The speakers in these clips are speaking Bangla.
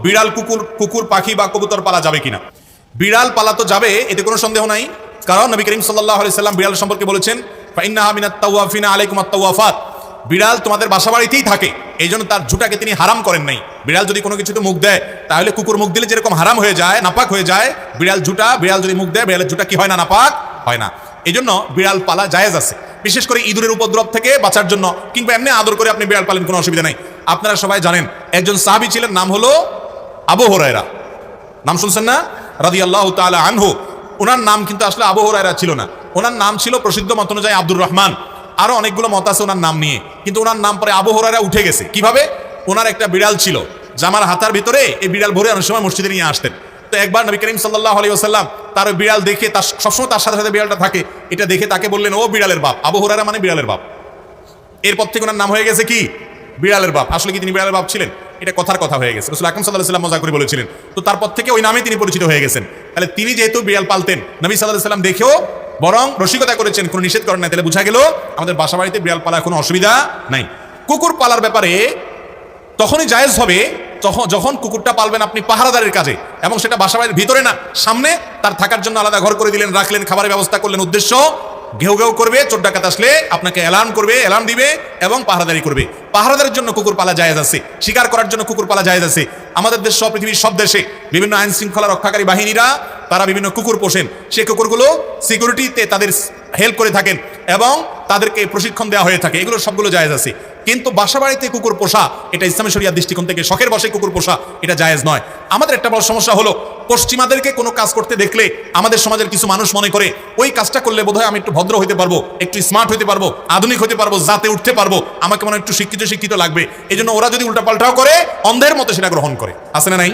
বিড়াল, কুকুর, পাখি বা কবুতর পালা যাবে কিনা। বিড়াল পালা তো যাবে, এতে কোনো সন্দেহ নাই, কারণ নবী করিম সাল্লাল্লাহু আলাইহি সাল্লাম বিড়াল সম্পর্কে বলেছেন, ফাইন্নাহা মিনাত তাওয়াফিনা আলাইকুম আত-তাওয়াফাত। বিড়াল তোমাদের বাসা বাড়িতেই থাকে, এই জন্য তার ঝুঁটাকে তিনি হারাম করেন নাই। বিড়াল যদি কোনো কিছুতে মুখ দেয়, তাহলে কুকুর মুখ দিলে যেরকম হারাম হয়ে যায়, নাপাক হয়ে যায়, বিড়াল যদি মুখ দেয়, বিড়ালের ঝুঁটা কি হয় না, নাপাক হয় না। এই জন্য বিড়াল পালা জায়েজ আছে, বিশেষ করে ইঁদুরের উপদ্রব থেকে বাঁচার জন্য, কিংবা এমনি আদর করে আপনি বিড়াল পালেন, কোনো অসুবিধা নাই। আপনারা সবাই জানেন একজন সাহাবী ছিলেন, নাম হলো আবু হুরায়রা, নাম শুনছেন না, রাদিয়াল্লাহু তাআলা আনহু। ওনার নাম কিন্তু আসলে আবু হুরায়রা ছিল না, ওনার নাম ছিল প্রসিদ্ধ মত অনুযায়ী আব্দুর রহমান। আরো অনেকগুলো মত আছে ওনার নাম নিয়ে, কিন্তু ওনার নাম পরে আবু হুরায়রা উঠে গেছে। কিভাবে? ওনার একটা বিড়াল ছিল, জামার হাতার ভিতরে এই বিড়াল ভরে অনেক সময় মসজিদে নিয়ে আসতেন। তো একবার নবী করিম সাল্লাল্লাহু আলাইহি ওয়াসাল্লাম তার বিড়াল দেখে, তার সবসময় তার সাথে সাথে বিড়ালটা থাকে, এটা দেখে তাকে বললেন, ও বিড়ালের বাপ। আবু হুরায়রা মানে বিড়ালের বাপ। এরপর থেকে ওনার নাম হয়ে গেছে কি? বিড়ালের বাপ। আসলে কি তিনি বিড়ালের বাপ ছিলেন? এটা কথার কথা হয়ে গেছে, রাসূল আকরাম সাল্লাল্লাহু আলাইহি ওয়াসাল্লাম মজা করে বলেছিলেন। তো তারপর থেকে ওই নামে তিনি পরিচিত হয়ে গেছেন। তাহলে তিনি যেহেতু বিড়াল পালতেন, নবী সাল্লাল্লাহু আলাইহি ওয়াসাল্লাম দেখেও বরং রসিকতা করেছেন, কোনো নিষেধ করেন না। তাহলে বোঝা গেল আমাদের বাসা বাড়িতে বিড়াল পালার কোনো অসুবিধা নাই। কুকুর পালার ব্যাপারে তখনই জায়েজ হবে যখন কুকুরটা পালবেন আপনি পাহারাদারের কাজে, এবং সেটা বাসা বাড়ির ভিতরে না, সামনে তার থাকার জন্য আলাদা ঘর করে দিলেন, রাখলেন, খাবারের ব্যবস্থা করলেন। উদ্দেশ্য ঘেউ ঘেউ করবে, চোর ডাকাত আসলে আপনাকে অ্যালার্ম দিবে এবং পাহারাদারি করবে। পাহারাদারের জন্য কুকুর পালা জায়েজ আছে, শিকার করার জন্য কুকুর পালা জায়েজ আছে। আমাদের দেশ সহ পৃথিবীর সব দেশে বিভিন্ন আইন শৃঙ্খলা রক্ষাকারী বাহিনীরা তারা বিভিন্ন কুকুর পোষেন, সেই কুকুরগুলো সিকিউরিটিতে তাদের হেল্প করে থাকেন এবং তাদেরকে প্রশিক্ষণ দেওয়া হয়ে থাকে, এগুলো সবগুলো জায়েজ আছে। কিন্তু বাসা বাড়িতে কুকুর পোষা, এটা ইসলামী শরিয়ার দৃষ্টিকোণ থেকে শখের বশে কুকুর পোষা, এটা জায়েজ নয়। আমাদের একটা বড় সমস্যা হলো, পশ্চিমাদেরকে কোনো কাজ করতে দেখলে আমাদের সমাজের কিছু মানুষ মনে করে ওই কাজটা করলে বোধহয় আমি একটু ভদ্র হইতে পারবো, একটু স্মার্ট হইতে পারবো, আধুনিক হইতে পারবো, জাতে উঠতে পারবো, আমাকে মনে একটু শিক্ষিত লাগবে। এই জন্য ওরা যদি উল্টাপাল্টাও করে অন্ধের মতো সেটা গ্রহণ করে। আছে না নাই?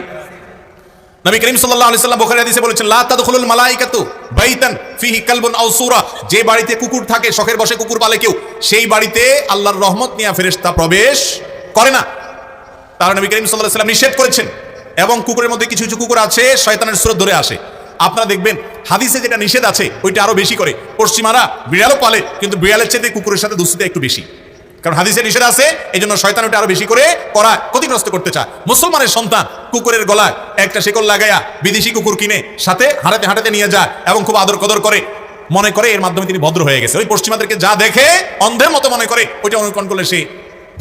নবী করিম সাল্লাল্লাহু আলাইহি সাল্লাম বুখারী হাদিসে বলেছেন, লা তাদখুলুল মালাইকাতু বাইতান ফিহি কালবুন আও সূরা। যে বাড়িতে কুকুর থাকে, শখের বশে কুকুর পালে কেউ, সেই বাড়িতে আল্লাহর রহমত নিয়ে ফেরেশতা প্রবেশ করে না। তারা নবী করিম সাল্লাল্লাহু আলাইহি সাল্লাম নিষেধ করেছেন। এবং কুকুরের মধ্যে কিছু কিছু কুকুর আছে শয়তানের সুরত ধরে আসে। আপনারা দেখবেন হাদিসে যেটা নিষেধ আছে ওইটা আরো বেশি করে। পশ্চিমারা বিড়ালও পালে, কিন্তু বিড়ালের চেয়ে কুকুরের সাথে দুস্তিটা একটু বেশি, কারণ হাদিসে নিষেধ আছে, এই জন্য শয়তান ওটা আরো বেশি করে করা, ক্ষতিগ্রস্ত করতে চায়। মুসলমানের সন্তান কুকুরের গলায় একটা শিকল লাগাইয়া বিদেশি কুকুর কিনে সাথে হাঁটাতে নিয়ে যায় এবং খুব আদর কদর করে, মনে করে এর মাধ্যমে তিনি ভদ্র হয়ে গেছে। ওই পশ্চিমাদেরকে যা দেখে অন্ধের মতো মনে করে ওইটা অনুকরণ করলে সে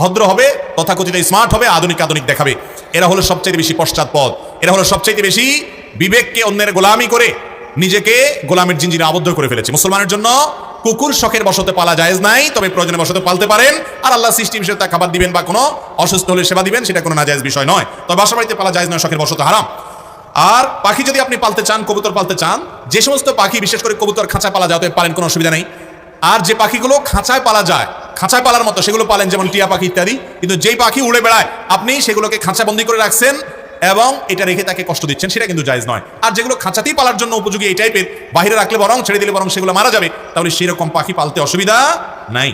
ভদ্র হবে, তথাকথিত স্মার্ট হবে, আধুনিক দেখাবে। এরা হলো সবচেয়ে বেশি পশ্চাৎপদ, এরা হলো সবচেয়ে বেশি বিবেককে অন্যের গোলামি করে নিজেকে গোলামের জিঞ্জিরে আবদ্ধ করে ফেলেছে। মুসলমানের জন্য কুকুর শখের বশতে পালা জায়েজ নাই, তবে প্রয়োজনে বশতে পালতে পারেন। আর আল্লাহ সৃষ্টি হিসেবে তা খাবার দিবেন বা কোনো অসুস্থ হলে সেবা দিবেন, সেটা কোনো নাজায়েজ বিষয় নয়। তবে বাসা বাড়িতে পালা জায়েজ নয়, শখের বশতে হারাম। আর পাখি যদি আপনি পালতে চান, কবুতর পালতে চান, যে সমস্ত পাখি, বিশেষ করে কবুতর খাঁচায় পালা যায়, পালেন, কোনো অসুবিধা নেই। আর যে পাখিগুলো খাঁচায় পালা যায়, খাঁচায় পালার মতো, সেগুলো পালেন, যেমন টিয়া পাখি ইত্যাদি। কিন্তু যেই পাখি উড়ে বেড়ায়, আপনি সেগুলোকে খাঁচা বন্দি করে রাখছেন এবং এটা রেখে তাকে কষ্ট দিচ্ছেন, সেটা কিন্তু জায়েজ নয়। আর যেগুলো খাঁচাতেই পালার জন্য উপযোগী এই টাইপের, বাইরে রাখলে বরং, ছেড়ে দিলে বরং সেগুলো মারা যাবে, তাহলে সেরকম পাখি পালতে অসুবিধা নাই।